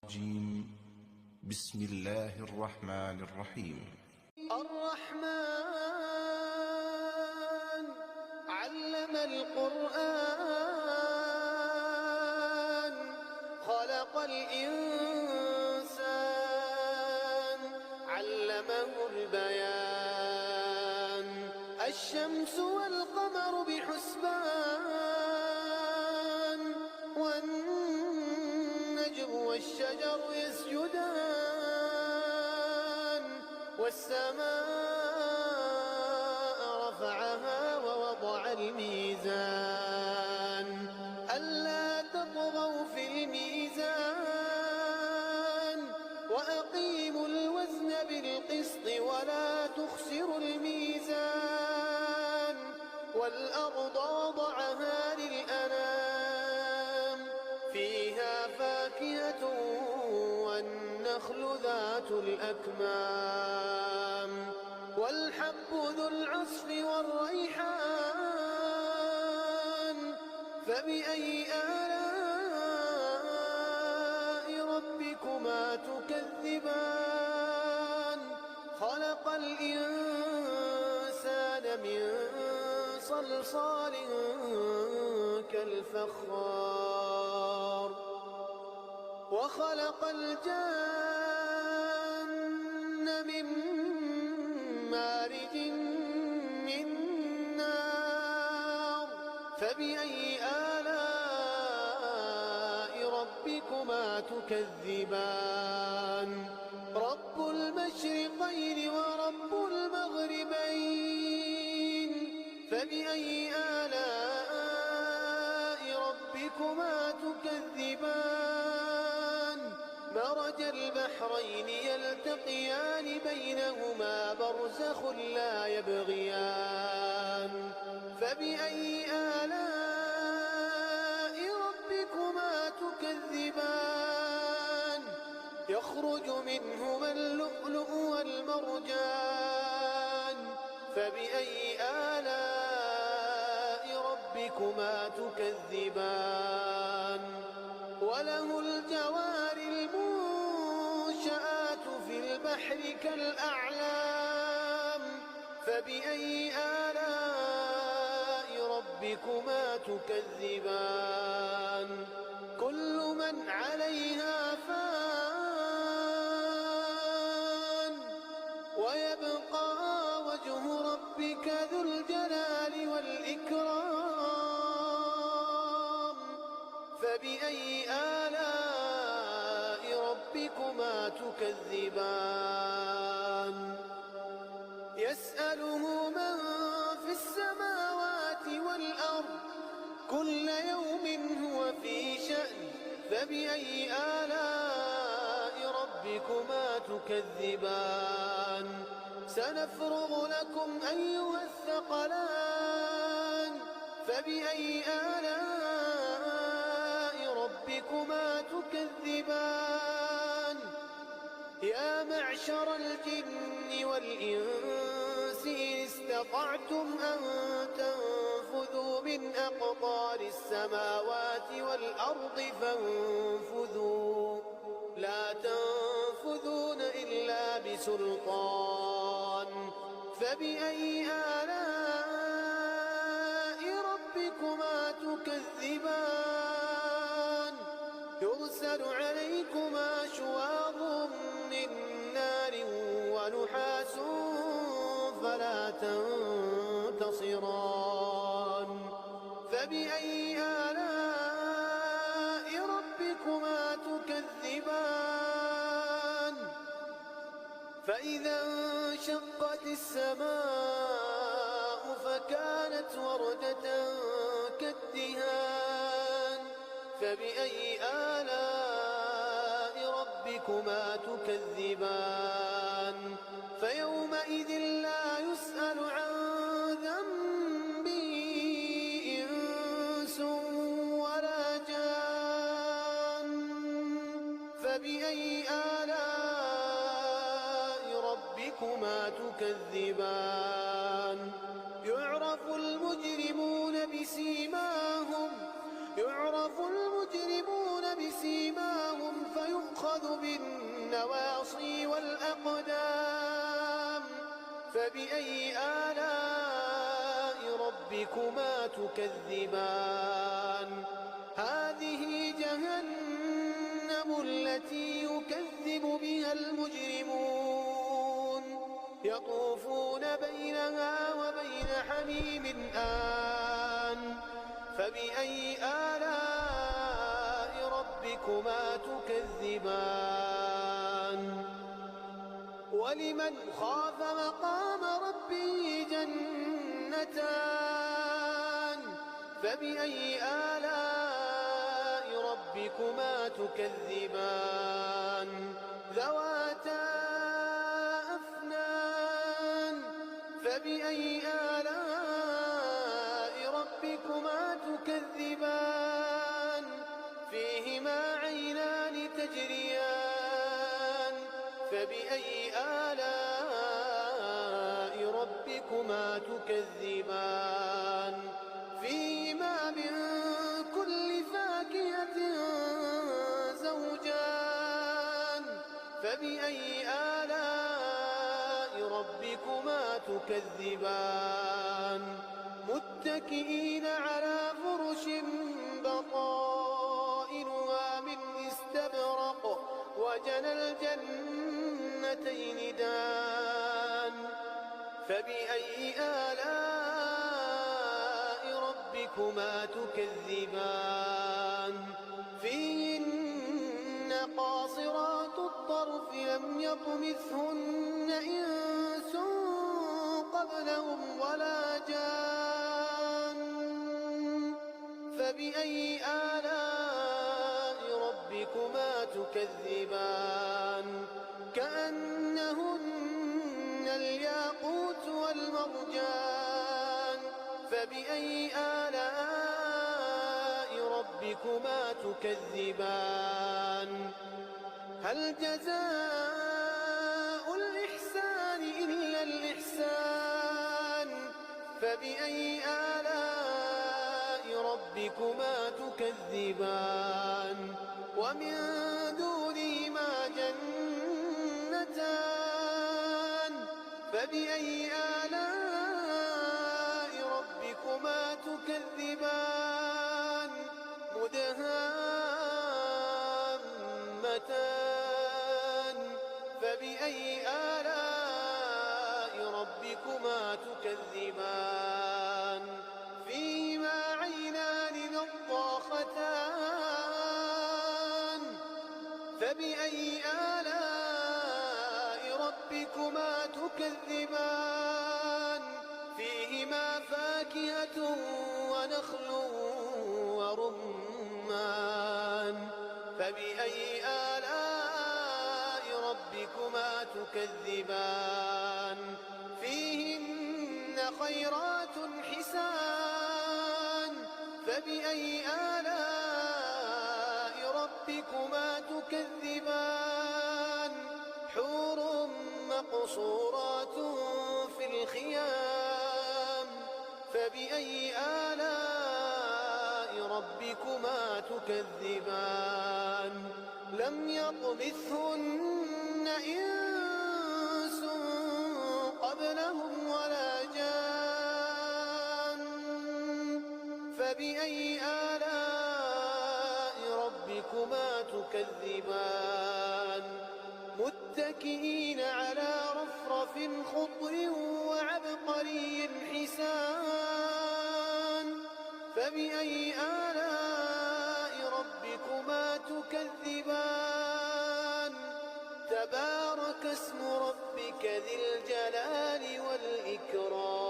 الرجيم. بسم الله الرحمن الرحيم. الرحمن علم القرآن خلق الإنسان علمه البيان الشمس والقمر بحسبان والنجم والشجر يسجدان والسماء رفعها ووضع الميزان ألا تطغوا في الميزان وأقيموا الوزن بالقسط ولا تخسروا الميزان والأرض وضعها للأنام فيها فاكهة والنخل ذات الأكمام والحب ذو العصف والريحان فبأي آلاء ربكما تكذبان خلق الإنسان من صلصال كالفخار وخلق الجن من مارج من نار فبأي آلاء ربكما تكذبان رب المشرقين ورب المغربين فبأي آلاء ربكما تكذبان مرج البحرين يلتقيان بينهما برزخ لا يبغيان فبأي آلاء ربكما تكذبان يخرج منهما اللؤلؤ والمرجان فبأي آلاء ربكما تكذبان وله الجوار المنشآت في البحر كالأعلام فبأي آلاء ربكما تكذبان كل من عليها فان ويبقى وجه ربك ذو الجلال والإكرام فبأي آلاء ربكما تكذبان يسأله من في السماوات والأرض كل يوم هو في شأن فبأي آلاء ربكما تكذبان سنفرغ لكم أيها الثقلان فبأي آلاء ربكما تكذبان يا معشر الجن والإنس إن استطعتم أن تنفذوا من أقطار السماوات والأرض فانفذوا لا تنفذون إلا بسلطان فبأي آلاء ربكما تكذبان يرسل عليكما شواظ من نار ونحاس فلا تنتصران فبأي آلاء ربكما تكذبان فإذا انشقت السماء فكانت وردة كالدهان فبأي آلاء ربكما تكذبان فيومئذ لا يسأل عن ذنبه إنس ولا جان فبأي آلاء ربكما تكذبان يعرف المجرمون بسيماهم فيؤخذ تؤخذ بالنواصي والأقدام. فبأي آلاء ربكما تكذبان؟ هذه جهنم التي يكذب بها المجرمون، يطوفون بينها وبين حميم آن. فبأي آلاء ربكما تكذبان؟ ولمن خاف مقام ربه جنتان. فبأي آلاء ربكما تكذبان؟ ذواتا أفنان. فبأي آلاء ربكما تكذبان؟ فيهما عينان تجريان. فبأي آلاء ربكما تكذبان؟ فيهما من كل فاكهة زوجان. فبأي آلاء ربكما تكذبان؟ متكئين على فرش بطائنها من استبرق وجنى الجنتين دان. فبأي آلاء ربكما تكذبان؟ فيهن قاصرات الطرف لم يطمثهن إنس قبلهم ولا جان. فبأي آلاء ربكما تكذبان؟ كأنهن الياقوت والمرجان. فبأي آلاء ربكما تكذبان؟ هل جزاء الإحسان إلا الإحسان؟ فبأي آلاء ربكما تكذبان؟ ومن دونهما جنتان. فبأي آلاء ربكما تكذبان؟ مدهامتان. فبأي آلاء ربكما تكذبان؟ فيهما عينان نضاختان. فبأي آلاء ربكما تكذبان؟ فيهما فاكهة ونخل ورمان. فبأي آلاء ربكما تكذبان؟ فيهن خيرات حسان. فبأي آلاء ربكما تكذبان؟ حور مقصورات في الخيام. فبأي آلاء ربكما تكذبان؟ لم يطمثهن إنس قبلهم ولا جان. فبأي آلاء ربكما تكذبان؟ متكئين على رفرف خضر وعبقري حسان. فبأي آلاء ربكما تكذبان؟ تبارك اسم ربك ذي الجلال والإكرام.